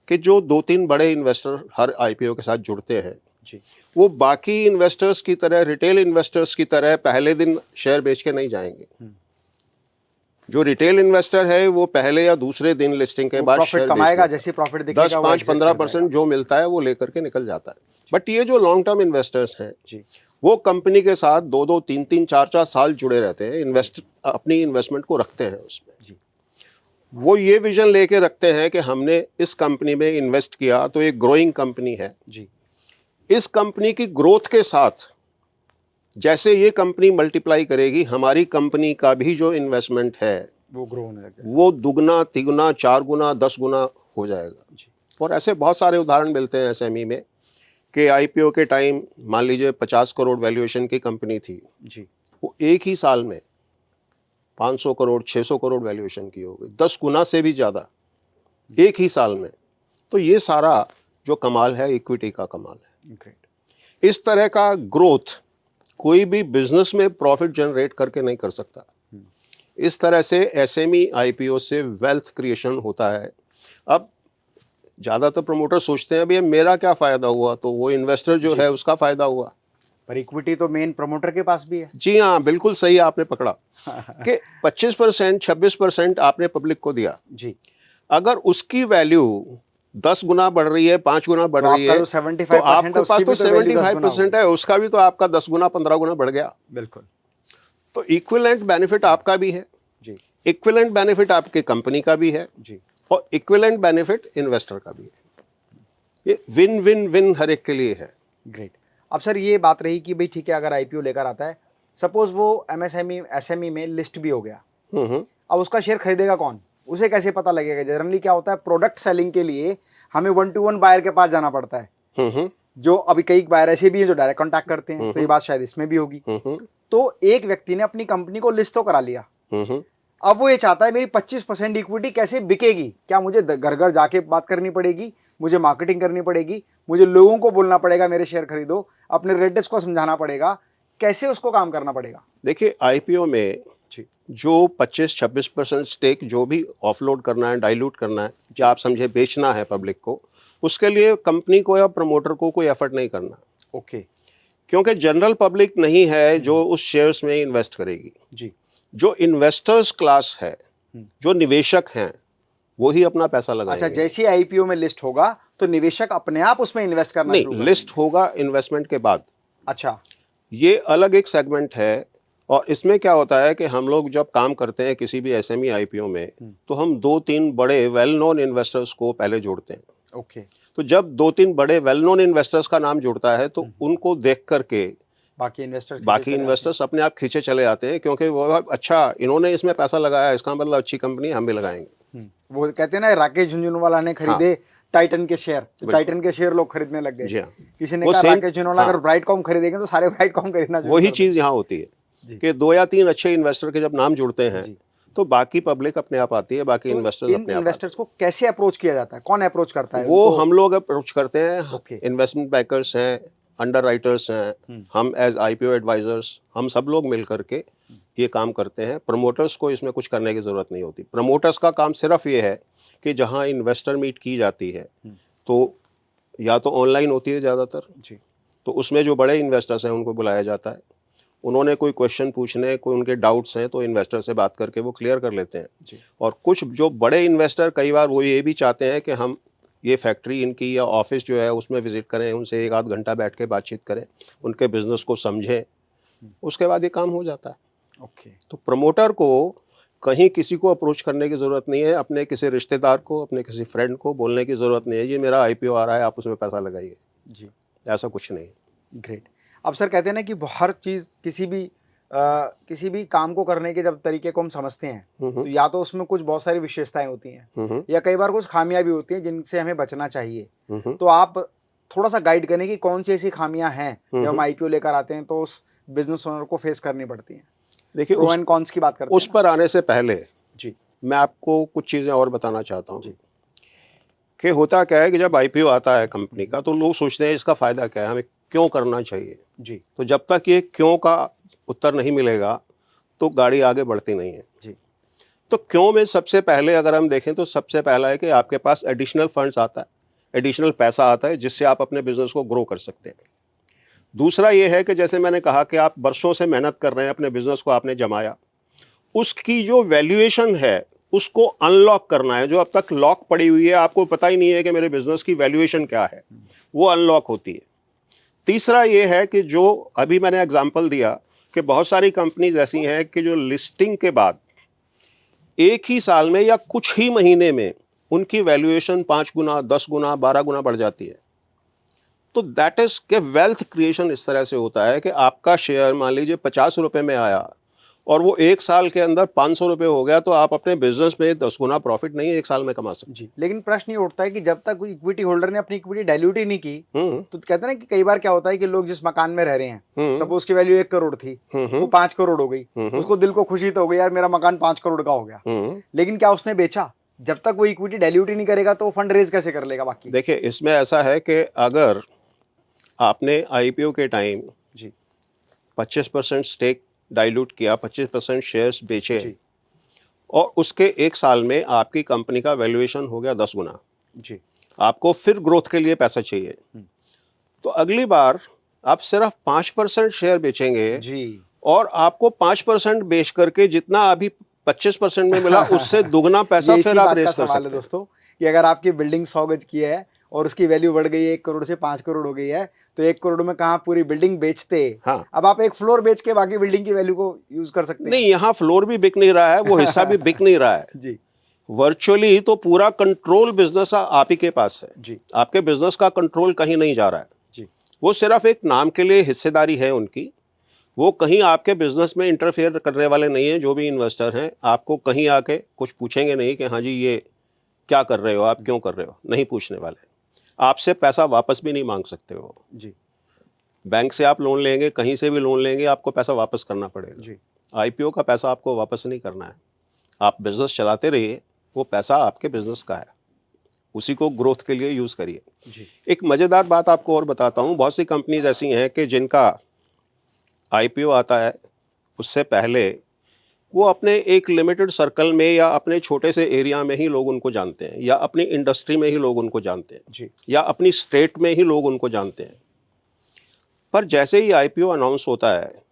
कि जो 2-3 बड़े इन्वेस्टर हर आईपीओ के साथ जुड़ते हैं, जी वो बाकी इन्वेस्टर्स की तरह, रिटेल इन्वेस्टर्स की तरह पहले दिन शेयर बेच के नहीं जाएंगे। जो रिटेल इन्वेस्टर है वो पहले या दूसरे दिन लिस्टिंग के वो बाद प्रॉफिट शेयर कमाएगा, बेच जैसे प्रॉफिट दिखेगा 10-5-15% जो मिलता है वो लेकर के निकल जाता है। बट ये जो लॉन्ग टर्म इन्वेस्टर्स हैं, जी वो कंपनी के साथ 2-2, 3-3, 4-4 साल जुड़े रहते हैं, अपनी इन्वेस्टमेंट को रखते हैं उसमें। जी। वो ये विजन लेके रखते हैं कि हमने इस कंपनी में इन्वेस्ट किया तो एक ग्रोइंग कंपनी है, जी। इस कंपनी की ग्रोथ के साथ जैसे ये कंपनी मल्टीप्लाई करेगी, हमारी कंपनी का भी जो इन्वेस्टमेंट है वो ग्रो होने लग जाएगा। वो दुगना, तिगुना, 4 गुना, 10 गुना हो जाएगा। जी। और ऐसे बहुत सारे उदाहरण मिलते हैं एसएमई में कि आईपीओ के टाइम मान लीजिए 50 करोड़ वैल्यूएशन की कंपनी थी, जी। वो एक ही साल में 500 करोड़, 600 करोड़ वैल्यूएशन की हो गई, 10 गुना से भी ज़्यादा एक ही साल में। तो ये सारा जो कमाल है इक्विटी का कमाल है। ग्रेट। इस तरह का ग्रोथ कोई भी बिजनेस में प्रॉफिट जनरेट करके नहीं कर सकता। इस तरह से एसएमई आईपीओ से वेल्थ क्रिएशन होता है। अब ज़्यादातर प्रमोटर सोचते हैं भैया मेरा क्या फ़ायदा हुआ, तो वो इन्वेस्टर जो है उसका फ़ायदा हुआ। पर इक्विटी तो मेन प्रमोटर के पास भी है। जी हाँ, बिल्कुल सही आपने पकड़ा कि 25%, 26% आपने पब्लिक को दिया। जी। अगर उसकी वैल्यू 10 गुना बढ़ रही है, 5 गुना बढ़ तो रही आपका है, जो 75% तो आपके पास तो 75% 75% है, उसका भी तो आपका 10 गुना, 15 गुना बढ़ गया। बिल्कुल। तो इक्विवेलेंट बेनिफिट आपका भी है, जी। इक्विवेलेंट बेनिफिट आपके कंपनी का भी है, जी। और इक्विवेलेंट बेनिफिट इन्वेस्टर का भी है। ये विन विन विन हर एक के लिए है। ग्रेट। अब सर ये बात रही कि भाई ठीक है, अगर आईपीओ लेकर आता है, सपोज वो एमएसएमई एसएमई में लिस्ट भी हो गया, अब उसका शेयर खरीदेगा कौन, उसे कैसे पता लगेगा? जनरली क्या होता है, प्रोडक्ट सेलिंग के लिए हमें 1-to-1 बायर के पास जाना पड़ता है, जो अभी कई बायर ऐसे भी हैं जो डायरेक्ट कॉन्टैक्ट करते हैं, तो ये बात शायद इसमें भी होगी। तो एक व्यक्ति ने अपनी कंपनी को लिस्ट तो करा लिया, अब वो ये चाहता है मेरी 25% इक्विटी कैसे बिकेगी, क्या मुझे घर घर जाके बात करनी पड़ेगी, मुझे मार्केटिंग करनी पड़ेगी, मुझे लोगों को बोलना पड़ेगा मेरे शेयर खरीदो, अपने रेडर्स को समझाना पड़ेगा, कैसे उसको काम करना पड़ेगा? देखिए आईपीओ में जो 25-26% स्टेक जो भी ऑफलोड करना है, डाइल्यूट करना है, या आप समझे बेचना है पब्लिक को, उसके लिए कंपनी को या प्रमोटर को कोई एफर्ट नहीं करना। ओके। क्योंकि जनरल पब्लिक नहीं है जो उस शेयर्स में इन्वेस्ट करेगी। जी। जो इन्वेस्टर्स क्लास है, जो निवेशक हैं, वो ही अपना पैसा लगाएंगे। अच्छा, जैसे आईपीओ में लिस्ट होगा तो निवेशक अपने आप उसमें इन्वेस्ट करना शुरू नहीं, कर लिस्ट देंगे। होगा इन्वेस्टमेंट के बाद। अच्छा। ये अलग एक सेगमेंट है, और इसमें क्या होता है कि हम लोग जब काम करते हैं किसी भी एसएमई आईपीओ में, तो हम 2-3 बड़े वेल नोन इन्वेस्टर्स को पहले जोड़ते हैं। ओके। तो जब 2-3 बड़े वेल नोन इन्वेस्टर्स का नाम जुड़ता है तो उनको देख करके बाकी इन्वेस्टर्स अपने आप खींचे चले आते हैं, क्योंकि वो अच्छा इन्होंने इसमें पैसा लगाया, इसका मतलब अच्छी कंपनी हम भी लगाएंगे। वो कहते हैं ना, राकेश झुंझुनवाला ने खरीदे टाइटन के शेयर, तो टाइटन के शेयर लोग खरीदने लग गए। जी हाँ। किसी ने वो कहा सेम- राकेश झुंझुनवाला अगर ब्राइटकॉम खरीदेंगे तो सारे ब्राइटकॉम खरीदना शुरू वही कर चीज यहाँ होती है कि 2 या 3 अच्छे इन्वेस्टर के जब नाम जुड़ते हैं तो बाकी पब्लिक अपने आप आती है, बाकी देंगे। इन्वेस्टर्स तो इन अपने आप आते इन्वेस्टर्स को कैसे अप्रोच किया जाता है, कौन अप्रोच करता हैं। है वो उनको? हम लोग अप्रोच करते हैं, ओके। इन्वेस्टमेंट बैंकर्स हैं, अंडर राइटर्स हैं, हम एज आईपीओ एडवाइजर्स, हम सब लोग मिल करके ये काम करते हैं। प्रमोटर्स को इसमें कुछ करने की ज़रूरत नहीं होती। प्रमोटर्स का काम सिर्फ ये है कि जहाँ इन्वेस्टर मीट की जाती है तो या तो ऑनलाइन होती है ज़्यादातर, तो उसमें जो बड़े इन्वेस्टर्स हैं उनको बुलाया जाता है, उन्होंने कोई क्वेश्चन पूछने, कोई उनके डाउट्स हैं तो इन्वेस्टर से बात करके वो क्लियर कर लेते हैं। और कुछ जो बड़े इन्वेस्टर कई बार वो ये भी चाहते हैं कि हम ये फैक्ट्री इनकी या ऑफिस जो है उसमें विजिट करें, उनसे 1-8 घंटा बैठ के बातचीत करें, उनके बिजनेस को समझें, उसके बाद ये काम हो जाता है। ओके। तो प्रमोटर को कहीं किसी को अप्रोच करने की ज़रूरत नहीं है, अपने किसी रिश्तेदार को, अपने किसी फ्रेंड को बोलने की ज़रूरत नहीं है ये मेरा आईपीओ आ रहा है, आप उसमें पैसा लगाइए। जी। ऐसा कुछ नहीं। ग्रेट। अब सर कहते हैं ना कि हर चीज़ किसी भी काम को करने के जब तरीके को हम समझते हैं तो या तो उसमें कुछ बहुत सारी विशेषताएं होती हैं या कई बार कुछ खामियां भी होती हैं जिनसे हमें बचना चाहिए। तो आप थोड़ा सा गाइड करें कि कौन सी ऐसी खामियां हैं जब हम आईपीओ लेकर आते हैं तो उस बिजनेस ओनर को फेस करनी पड़ती हैं। देखिए प्रो एंड कॉन्स की बात करते हैं उस पर आने से पहले जी मैं आपको कुछ चीज़ें और बताना चाहता हूँ कि होता क्या है कि जब आईपीओ आता है कंपनी का तो लोग सोचते हैं इसका फ़ायदा क्या है, हमें क्यों करना चाहिए जी। तो जब तक ये क्यों का उत्तर नहीं मिलेगा तो गाड़ी आगे बढ़ती नहीं है जी। तो क्यों में सबसे पहले अगर हम देखें तो सबसे पहला है कि आपके पास एडिशनल फंड्स आता है, एडिशनल पैसा आता है जिससे आप अपने बिजनेस को ग्रो कर सकते हैं। दूसरा ये है कि जैसे मैंने कहा कि आप बरसों से मेहनत कर रहे हैं, अपने बिजनेस को आपने जमाया, उसकी जो वैल्यूएशन है उसको अनलॉक करना है। जो अब तक लॉक पड़ी हुई है, आपको पता ही नहीं है कि मेरे बिजनेस की वैल्यूएशन क्या है, वो अनलॉक होती है। तीसरा ये है कि जो अभी मैंने एग्जांपल दिया कि बहुत सारी कंपनीज ऐसी हैं कि जो लिस्टिंग के बाद एक ही साल में या कुछ ही महीने में उनकी वैल्यूएशन 5 गुना, 10 गुना, 12 गुना बढ़ जाती है। तो दैट इज के वेल्थ क्रिएशन इस तरह से होता है कि आपका शेयर मान लीजिए 50 रुपए में आया और वो एक साल के अंदर 500 रुपए हो गया, तो आप अपने बिजनेस में 10 गुना प्रॉफिट नहीं एक साल में कमा सकते। जी, लेकिन प्रश्न ये उठता है कि जब तक इक्विटी होल्डर ने अपनी इक्विटी डाइल्यूट ही नहीं की, हम्म तो कहते हैं ना कि कई बार क्या होता है कि लोग जिस मकान में रह रहे हैं, हम्म सपोज की वैल्यू 1 करोड़ थी, वो 5 करोड़ हो गई, उसको दिल को खुशी तो हो गई, यार मेरा मकान 5 करोड़ का हो गया। लेकिन क्या उसने बेचा? जब तक वो इक्विटी डाइल्यूट ही नहीं करेगा तो फंड रेज कैसे कर लेगा बाकी? देखिए, इसमें ऐसा है कि अगर आपने आईपीओ के टाइम जी 25% स्टेक डाइल्यूट किया, 25% शेयर्स बेचे जी और उसके एक साल में आपकी कंपनी का वैल्यूएशन हो गया 10 गुना, जी आपको फिर ग्रोथ के लिए पैसा चाहिए, तो अगली बार आप सिर्फ 5% शेयर बेचेंगे जी और आपको 5% बेच करके जितना अभी 25% में मिला उससे दुगना पैसा ये फिर इसी आप बात का रेस कर सवाल है सकते हैं। दोस्तों कि अगर आपकी बिल्डिंग 100 गज की है और उसकी वैल्यू बढ़ गई है 1 करोड़ से 5 करोड़ हो गई है, तो 1 करोड़ में कहाँ पूरी बिल्डिंग बेचते, हाँ, अब आप एक फ्लोर बेच के बाकी बिल्डिंग की वैल्यू को यूज कर सकते नहीं, यहाँ फ्लोर भी बिक नहीं रहा है, वो हिस्सा भी बिक नहीं रहा है। हैं। जी वर्चुअली तो पूरा कंट्रोल बिजनेस आप ही के पास है। जी आपके बिजनेस का कंट्रोल कहीं नहीं जा रहा है, जी वो सिर्फ एक नाम के लिए हिस्सेदारी है उनकी। वो कहीं आपके बिजनेस में इंटरफेयर करने वाले नहीं है। जो भी इन्वेस्टर हैं आपको कहीं आके कुछ पूछेंगे नहीं कि हाँ जी ये क्या कर रहे हो, आप क्यों कर रहे हो, नहीं पूछने वाले। आपसे पैसा वापस भी नहीं मांग सकते हो। जी बैंक से आप लोन लेंगे, कहीं से भी लोन लेंगे, आपको पैसा वापस करना पड़ेगा। जी आईपीओ का पैसा आपको वापस नहीं करना है। आप बिजनेस चलाते रहिए, वो पैसा आपके बिजनेस का है, उसी को ग्रोथ के लिए यूज़ करिए। जी एक मज़ेदार बात आपको और बताता हूँ, बहुत सी कंपनीज ऐसी हैं कि जिनका आईपीओ आता है उससे पहले वो अपने एक लिमिटेड सर्कल में या अपने छोटे से एरिया में ही लोग उनको जानते हैं, या अपनी इंडस्ट्री में ही लोग उनको जानते हैं, जी या अपनी स्टेट में ही लोग उनको जानते हैं। पर जैसे ही आईपीओ अनाउंस होता है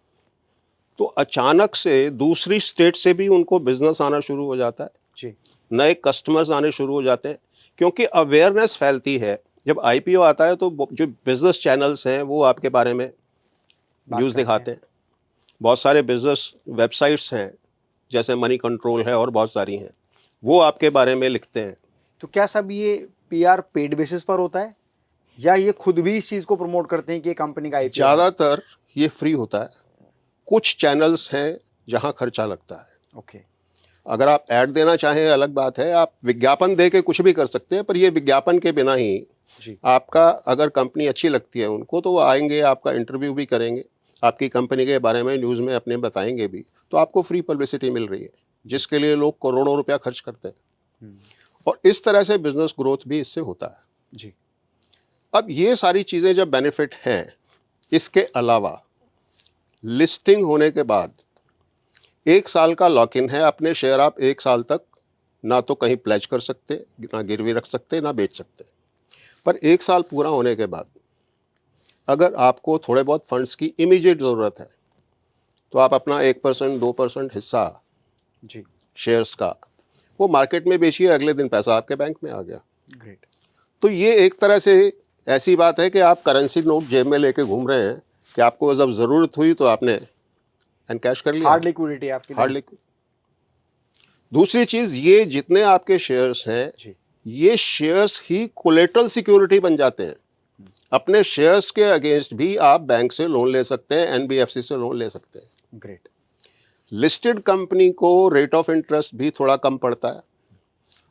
तो अचानक से दूसरी स्टेट से भी उनको बिजनेस आना शुरू हो जाता है, जी नए कस्टमर्स आने शुरू हो जाते हैं, क्योंकि अवेयरनेस फैलती है। जब आईपीओ आता है तो जो बिजनेस चैनल्स हैं वो आपके बारे में बात न्यूज़ करते दिखाते हैं। बहुत सारे बिजनेस वेबसाइट्स हैं जैसे मनी कंट्रोल है और बहुत सारी हैं, वो आपके बारे में लिखते हैं। तो क्या सब ये पीआर पेड बेसिस पर होता है या ये खुद भी इस चीज को प्रमोट करते हैं कि ये कंपनी का आईपीओ है? ज़्यादातर ये फ्री होता है, कुछ चैनल्स हैं जहां खर्चा लगता है। ओके अगर आप ऐड देना चाहें अलग बात है, आप विज्ञापन दे के कुछ भी कर सकते हैं, पर ये विज्ञापन के बिना ही जी आपका, अगर कंपनी अच्छी लगती है उनको तो वो आएंगे, आपका इंटरव्यू भी करेंगे, आपकी कंपनी के बारे में न्यूज़ में अपने बताएंगे भी, तो आपको फ्री पब्लिसिटी मिल रही है, जिसके लिए लोग करोड़ों रुपया खर्च करते हैं। और इस तरह से बिजनेस ग्रोथ भी इससे होता है। जी अब ये सारी चीज़ें जब बेनिफिट हैं, इसके अलावा लिस्टिंग होने के बाद 1 साल का लॉक इन है। अपने शेयर आप 1 साल तक ना तो कहीं प्लेज कर सकते, ना गिरवी रख सकते, ना बेच सकते। पर 1 साल पूरा होने के बाद अगर आपको थोड़े बहुत फंड्स की इमीडिएट ज़रूरत है तो आप अपना 1% 2% हिस्सा जी शेयर्स का वो मार्केट में बेचिए, अगले दिन पैसा आपके बैंक में आ गया। ग्रेट तो ये एक तरह से ऐसी बात है कि आप करेंसी नोट जेब में लेके घूम रहे हैं कि आपको जब ज़रूरत हुई तो आपने एनकैश कर लिया। हार्ड लिक्विडिटी आपकी हार्ड लिक्विड। दूसरी चीज़, ये जितने आपके शेयर्स हैं, जी ये शेयर्स ही कोलेटरल सिक्योरिटी बन जाते हैं। अपने शेयर्स के अगेंस्ट भी आप बैंक से लोन ले सकते हैं, एनबीएफसी से लोन ले सकते हैं। ग्रेट लिस्टेड कंपनी को रेट ऑफ इंटरेस्ट भी थोड़ा कम पड़ता है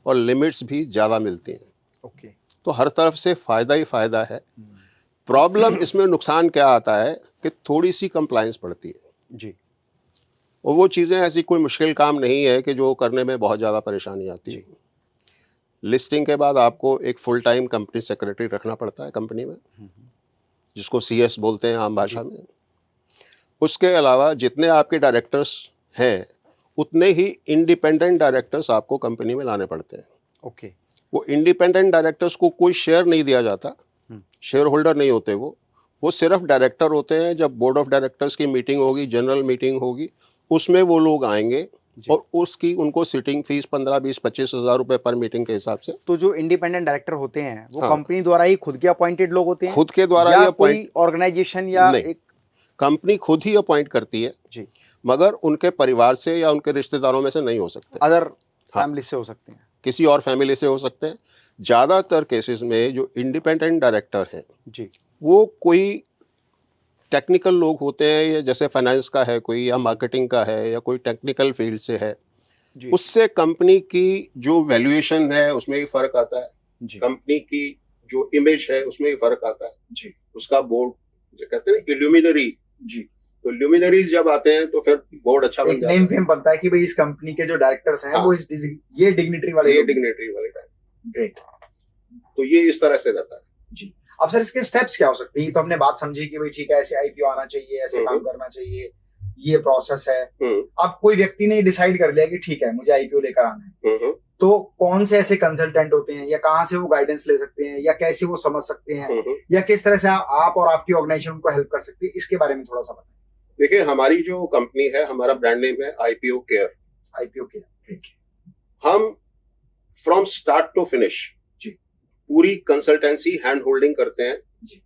और लिमिट्स भी ज़्यादा मिलती हैं। ओके तो हर तरफ से फ़ायदा ही फ़ायदा है। प्रॉब्लम इसमें नुकसान क्या आता है कि थोड़ी सी कंप्लायंस पड़ती है, जी और वो चीज़ें ऐसी कोई मुश्किल काम नहीं है कि जो करने में बहुत ज़्यादा परेशानी आती है। लिस्टिंग के बाद आपको एक फुल टाइम कंपनी सेक्रेटरी रखना पड़ता है कंपनी में, जिसको सीएस बोलते हैं आम भाषा में। उसके अलावा जितने आपके डायरेक्टर्स हैं उतने ही इंडिपेंडेंट डायरेक्टर्स आपको कंपनी में लाने पड़ते हैं। ओके वो इंडिपेंडेंट डायरेक्टर्स को कोई शेयर नहीं दिया जाता, शेयर होल्डर नहीं होते वो सिर्फ डायरेक्टर होते हैं। जब बोर्ड ऑफ डायरेक्टर्स की मीटिंग होगी, जनरल मीटिंग होगी, उसमें वो लोग आएंगे जी। और उसकी उनको सिटिंग फीस 15-20-25 हज़ार रुपए पर मीटिंग के हिसाब से। तो जो इंडिपेंडेंट डायरेक्टर होते हैं वो हाँ, कंपनी द्वारा ही खुद के अपॉइंटेड लोग होते हैं खुद के द्वारा या ये अपॉइंट कोई ऑर्गेनाइजेशन या नहीं, एक। कंपनी खुद ही अपॉइंट करती है, जी। मगर उनके परिवार से या उनके रिश्तेदारों में से नहीं हो सकते। अदर हाँ, फैमिली से हो सकते हैं। किसी और फैमिली से हो सकते हैं। ज़्यादातर केसेस में जो इंडिपेंडेंट डायरेक्टर हैं, जी। वो कोई टेक्निकल लोग होते हैं, या जैसे फाइनेंस का है कोई, या मार्केटिंग का है, या कोई टेक्निकल फील्ड से है। जी। उससे कंपनी की जो वैल्यूएशन है उसमें भी फर्क आता है, जी। कंपनी की जो इमेज है उसमें भी फर्क आता है। जी। उसका बोर्ड, जो कहते हैं ना इल्यूमिनरी, जी। तो ल्यूमिनरीज जब आते हैं तो फिर बोर्ड अच्छा बन एक जाता नेम है। फेम बनता है कि भाई इस कंपनी के जो डायरेक्टर्स हैं हाँ, वो ये डिग्निटरी वाले ये लोग हैं। डिग्नेटरी वाले टाइप। ग्रेट। तो ये इस तरह से रहता है। जी। अब सर इसके स्टेप्स क्या हो सकते हैं? ये तो हमने बात समझी कि भाई ठीक है ऐसे आईपीओ आना चाहिए, ऐसे काम करना चाहिए, ये प्रोसेस है। अब कोई व्यक्ति ने डिसाइड कर लिया कि ठीक है मुझे आईपीओ लेकर आना है, तो कौन से ऐसे कंसल्टेंट होते हैं या कहाँ से वो गाइडेंस ले सकते हैं या कैसे वो समझ सकते हैं या किस तरह से आप और आपकी ऑर्गेनाइजेशन उनको हेल्प कर सकती है, इसके बारे में थोड़ा सा बताएं। देखिए, हमारी जो कंपनी है, हमारा ब्रांड नेम है आईपीओ केयर। IPO care. हम फ्रॉम स्टार्ट टू फिनिश जी पूरी कंसल्टेंसी हैंड होल्डिंग करते हैं। जी।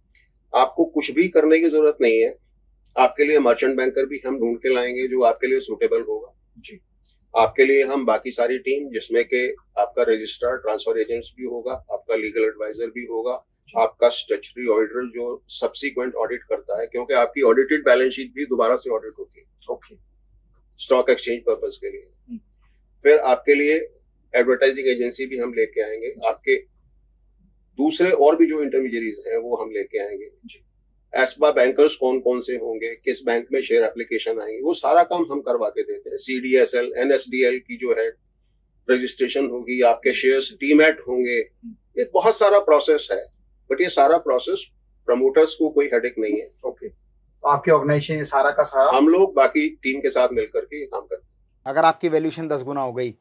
आपको कुछ भी करने की जरूरत नहीं है। आपके लिए मर्चेंट बैंकर भी हम ढूंढ के लाएंगे जो आपके लिए सूटेबल होगा। जी। आपके लिए हम बाकी सारी टीम, जिसमें के आपका रजिस्ट्रार ट्रांसफर एजेंट्स भी होगा, आपका लीगल एडवाइजर भी होगा, आपका स्टैट्यूटरी ऑडिटर जो सब्सीक्वेंट ऑडिट करता है, क्योंकि आपकी ऑडिटेड बैलेंस शीट भी दोबारा से ऑडिट होती है। ओके। स्टॉक एक्सचेंज पर्पस के लिए। फिर आपके लिए एडवर्टाइजिंग एजेंसी भी हम लेके आएंगे, आपके दूसरे और भी जो इंटरमीडियरीज हैं वो हम लेके आएंगे। एस्पा बैंकर्स कौन कौन से होंगे, किस बैंक में शेयर एप्लीकेशन आएंगे, वो सारा काम हम करवा के देते हैं। सीडीएसएल, एनएसडीएल की जो है रजिस्ट्रेशन होगी, आपके शेयर्स डीमैट होंगे, ये बहुत सारा प्रोसेस है। बट ये सारा प्रोसेस प्रमोटर्स को कोई हेडेक नहीं है। ओके। तो आपकी ऑर्गेनाइजेशन सारा का सारा हम लोग बाकी टीम के साथ मिलकर के ये काम करते हैं। अगर आपकी वैल्यूएशन 10 गुना हो गई,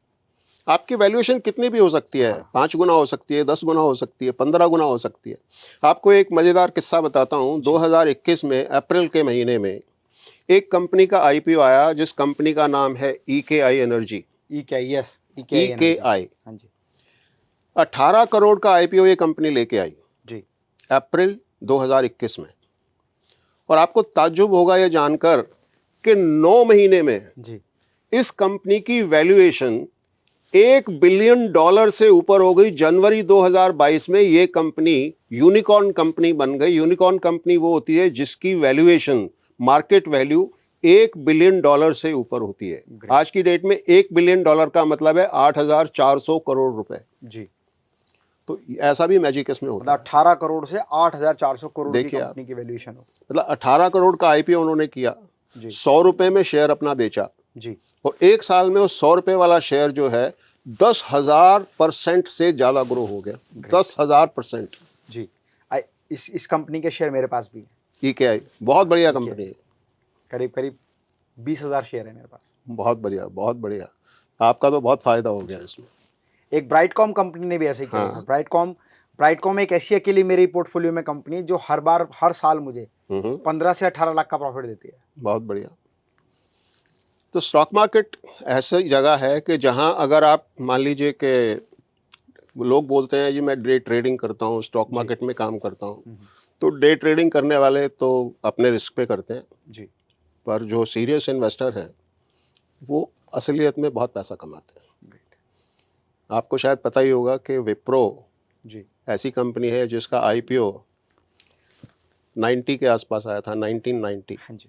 आपकी वैल्यूएशन कितनी भी हो सकती है, 5 गुना हो सकती है, 10 गुना हो सकती है, 15 गुना हो सकती है। आपको एक मजेदार किस्सा बताता हूं। 2021 में अप्रैल के महीने में एक कंपनी का आईपीओ आया, जिस कंपनी का नाम है ईकेआई एनर्जी। ईकेआई। हाँ जी। 18 करोड़ का आईपीओ ये कंपनी लेके आई जी। अप्रैल 2021 में। और आपको ताज्जुब होगा ये जानकर कि 9 महीने में जी इस कंपनी की वैल्यूएशन $1 बिलियन से ऊपर हो गई। जनवरी 2022 में ये कंपनी यूनिकॉर्न कंपनी बन गई। यूनिकॉर्न कंपनी वो होती है जिसकी वैल्यूएशन, मार्केट वैल्यू $1 बिलियन से ऊपर होती है। आज की डेट में $1 बिलियन का मतलब है 8,400 करोड़ रुपए। जी। तो ऐसा भी मैजिक इसमें होता है। 18 करोड़ से 8,400 करोड़ की देखिए कंपनी की वैल्यूएशन हो। मतलब 18 करोड़ का आईपीओ उन्होंने किया, 100 रुपए में शेयर अपना बेचा, जी। और 1 साल में वो 100 रुपए वाला शेयर जो है 10,000% से ज्यादा ग्रो हो गया। 10,000%। जी। इस कंपनी के शेयर मेरे पास भी है। ईकेआई बहुत बढ़िया कंपनी है। करीब करीब 20,000 शेयर है मेरे पास। बहुत बढ़िया, बहुत बढ़िया। आपका तो बहुत फायदा हो गया इसमें। एक ब्राइटकॉम कंपनी ने भी ऐसे ही किया। हाँ। ब्राइटकॉम एक ऐसी अकेली मेरी पोर्टफोलियो में कंपनी जो हर साल मुझे 15 से 18 लाख का प्रॉफिट देती है। बहुत बढ़िया। तो स्टॉक मार्केट ऐसी जगह है कि जहां अगर आप मान लीजिए कि लोग बोलते हैं जी मैं डे ट्रेडिंग करता हूं, स्टॉक मार्केट में काम करता हूं, तो डे ट्रेडिंग करने वाले तो अपने रिस्क पे करते हैं जी। पर जो सीरियस इन्वेस्टर है वो असलियत में बहुत पैसा कमाते हैं। आपको शायद पता ही होगा कि विप्रो जी ऐसी कंपनी है जिसका आईपीओ 90 के आसपास आया था, 1990। हाँ जी।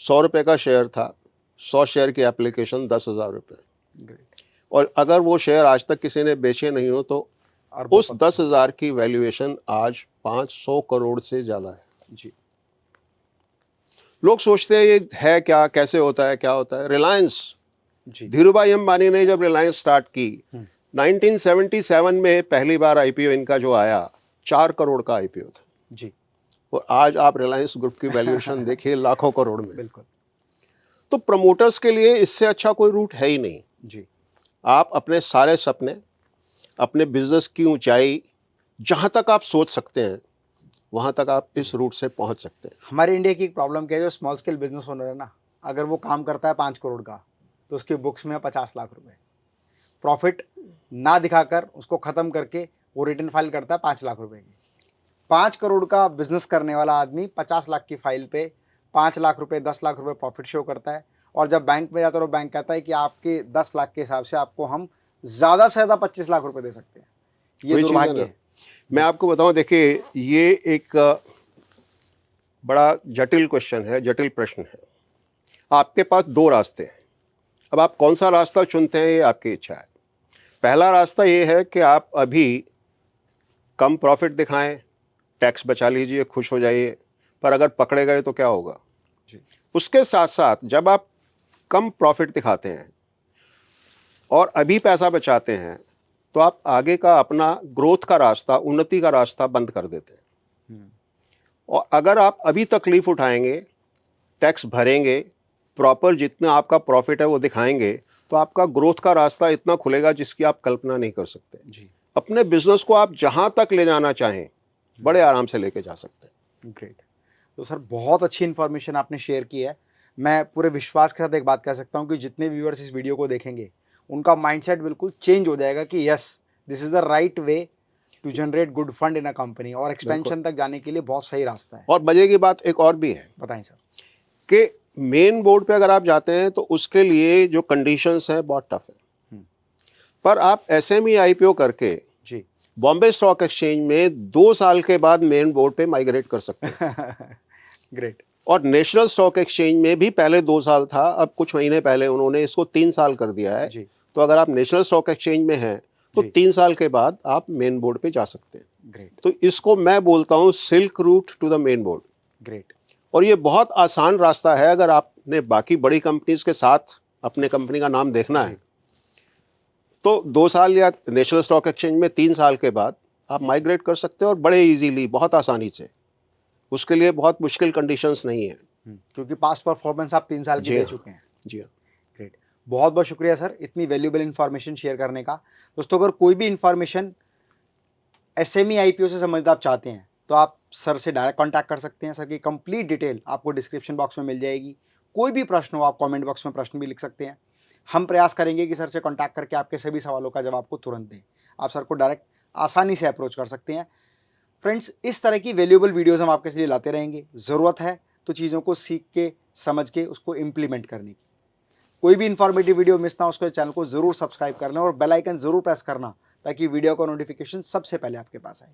100 रुपये का शेयर था, 100 शेयर की एप्लीकेशन 10,000 रुपये। और अगर वो शेयर आज तक किसी ने बेचे नहीं हो तो उस 10,000 की वैल्यूएशन आज 500 करोड़ से ज़्यादा है। जी। लोग सोचते हैं ये है क्या, कैसे होता है, क्या होता है। रिलायंस, धीरूभाई अंबानी ने जब रिलायंस स्टार्ट की 1977 में पहली बार आईपीओ इनका जो आया 4 करोड़ का आईपीओ था जी। और आज आप रिलायंस ग्रुप की वैल्यूएशन देखिए लाखों करोड़ में। बिल्कुल। तो प्रमोटर्स के लिए इससे अच्छा कोई रूट है ही नहीं। जी। आप अपने सारे सपने, अपने बिजनेस की ऊंचाई जहां तक आप सोच सकते हैं वहां तक आप इस रूट से पहुंच सकते हैं। हमारे इंडिया की एक प्रॉब्लम क्या है, जो स्मॉल स्केल बिजनेस ओनर है ना, अगर वो काम करता है 5 करोड़ का तो उसकी बुक्स में 50 लाख रुपए। प्रॉफिट ना दिखाकर उसको ख़त्म करके वो रिटर्न फाइल करता है 5 लाख रुपए की। 5 करोड़ का बिजनेस करने वाला आदमी 50 लाख की फाइल पे 5 लाख रुपए 10 लाख रुपए प्रॉफिट शो करता है, और जब बैंक में जाता है तो बैंक कहता है कि आपके 10 लाख के हिसाब से आपको हम ज़्यादा से ज़्यादा 25 लाख रुपए दे सकते हैं। ये वही चीज़ है दुर्भाग्य ना। है। मैं आपको बताऊं, देखिए ये एक बड़ा जटिल क्वेश्चन है, जटिल प्रश्न है। आपके पास दो रास्ते हैं। अब आप कौन सा रास्ता चुनते हैं ये आपकी इच्छा है। पहला रास्ता ये है कि आप अभी कम प्रॉफिट दिखाएं, टैक्स बचा लीजिए, खुश हो जाइए, पर अगर पकड़े गए तो क्या होगा। जी। उसके साथ साथ जब आप कम प्रॉफिट दिखाते हैं और अभी पैसा बचाते हैं तो आप आगे का अपना ग्रोथ का रास्ता, उन्नति का रास्ता बंद कर देते हैं। और अगर आप अभी तकलीफ उठाएंगे, टैक्स भरेंगे, प्रॉपर जितना आपका प्रॉफिट है वो दिखाएंगे, तो आपका ग्रोथ का रास्ता इतना खुलेगा जिसकी आप कल्पना नहीं कर सकते। जी। अपने बिजनेस को आप जहां तक ले जाना चाहें बड़े आराम से लेके जा सकते हैं। ग्रेट। तो सर बहुत अच्छी इन्फॉर्मेशन आपने शेयर की है। मैं पूरे विश्वास के साथ एक बात कह सकता हूँ कि जितने व्यूअर्स इस वीडियो को देखेंगे उनका माइंडसेट बिल्कुल चेंज हो जाएगा कि yes, this is the right way to generate good fund in a company, और एक्सपेंशन तक जाने के लिए बहुत सही रास्ता है। और मजे की बात एक और भी है बताएं सर। कि मेन बोर्ड पे अगर आप जाते हैं तो उसके लिए जो कंडीशंस हैं बहुत टफ है, पर आप एसएमई आईपीओ करके जी। बॉम्बे स्टॉक एक्सचेंज में 2 साल के बाद मेन बोर्ड पे माइग्रेट कर सकते हैं। ग्रेट। और नेशनल स्टॉक एक्सचेंज में भी पहले 2 साल था, अब कुछ महीने पहले उन्होंने इसको 3 साल कर दिया है। जी। तो अगर आप नेशनल स्टॉक एक्सचेंज में हैं तो जी। 3 साल के बाद आप मेन बोर्ड पे जा सकते हैं। ग्रेट। तो इसको मैं बोलता हूँ silk route to the main board. Great. और ये बहुत आसान रास्ता है। अगर आपने बाकी बड़ी कंपनीज के साथ अपने कंपनी का नाम देखना है तो 2 साल या नेशनल स्टॉक एक्सचेंज में 3 साल के बाद आप माइग्रेट कर सकते हो, और बड़े इजीली, बहुत आसानी से। उसके लिए बहुत मुश्किल कंडीशंस नहीं है। क्योंकि पास्ट परफॉर्मेंस आप 3 साल की जी दे हाँ। चुके हैं। जी हाँ। ग्रेट। बहुत बहुत शुक्रिया सर इतनी वैल्यूएबल इन्फॉर्मेशन शेयर करने का। दोस्तों, अगर कोई भी इन्फॉर्मेशन एसएमई आईपीओ से संबंधित आप चाहते हैं तो आप सर से डायरेक्ट कांटेक्ट कर सकते हैं। सर की कंप्लीट डिटेल आपको डिस्क्रिप्शन बॉक्स में मिल जाएगी। कोई भी प्रश्न हो आप कमेंट बॉक्स में प्रश्न भी लिख सकते हैं। हम प्रयास करेंगे कि सर से कांटेक्ट करके आपके सभी सवालों का जवाब आपको तुरंत दें। आप सर को डायरेक्ट आसानी से अप्रोच कर सकते हैं। फ्रेंड्स, इस तरह की वैल्यूएबल वीडियोस हम आपके लिए लाते रहेंगे। ज़रूरत है तो चीज़ों को सीख के, समझ के उसको इम्प्लीमेंट करने की। कोई भी इन्फॉर्मेटिव वीडियो मिस ना हो उसके चैनल को ज़रूर सब्सक्राइब करना और बेल आइकन ज़रूर प्रेस करना ताकि वीडियो का नोटिफिकेशन सबसे पहले आपके पास आए।